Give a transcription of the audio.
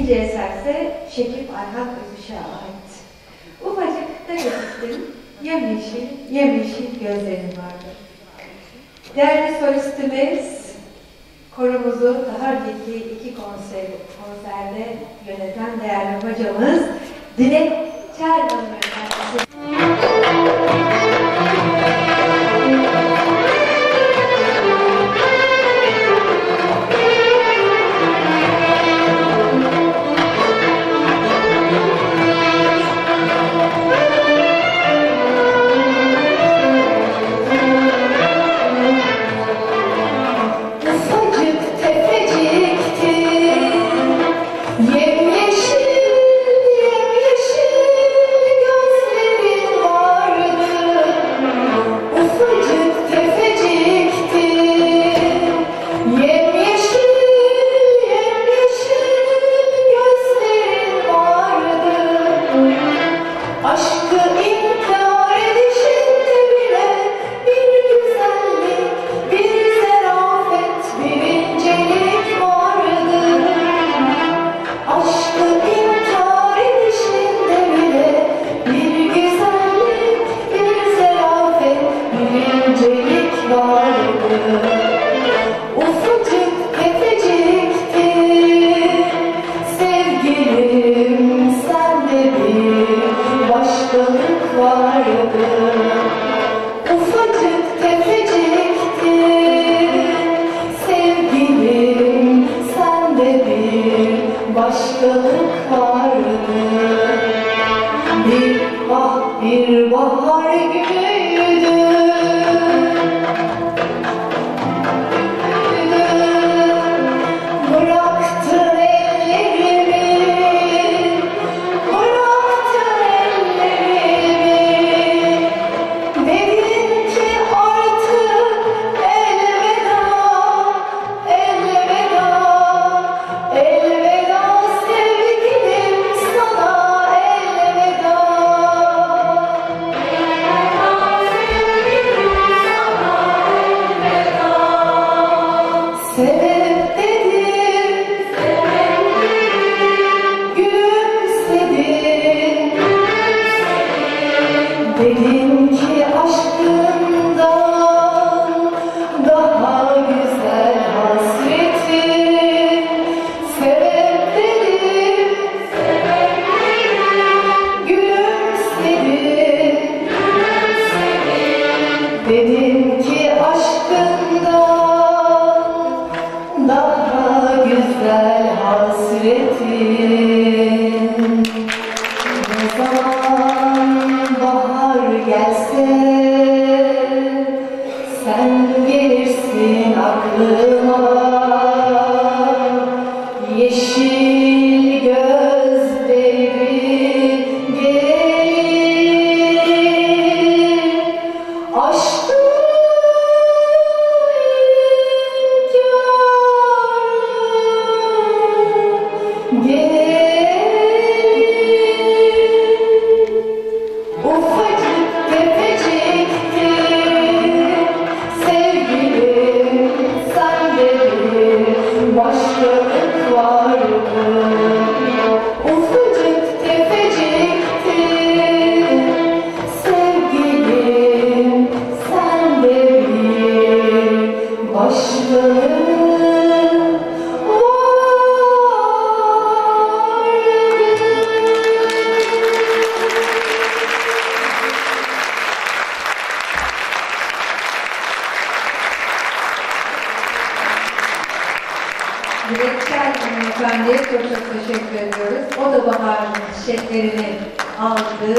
İkinci eserse Şekip Ayhan Özüş'e ait. Ufacık da gözüktüm, yemyeşil gözlerim vardı. Değerli solistimiz, korumuzu daha önceki iki konserde yöneten değerli hocamız Dilek Çerman Efendisi. Bir bahar günüydü. Bıraktın ellerimi, bıraktın ellerimi. Dedin ki artık elveda, elveda, elveda sevgilim sana elveda. Sebep dedim, gülümsedin. Dedin ki aşkından daha güzel hasretin. Sebep dedim, gülümsedin. Dedin ki aşkından daha güzel hasretin. Ne zaman bahar gelse sen gelirsin aklıma. Yeşil gözleri gelir. Aşkın ufacık tefecikti sevgilim, sende bir başkalık vardı. Ufacık tefecikti sevgilim, sende bir başkalık. Dilek Çerman Efendi'ye çok teşekkür ediyoruz. O da baharın çiçeklerini aldı.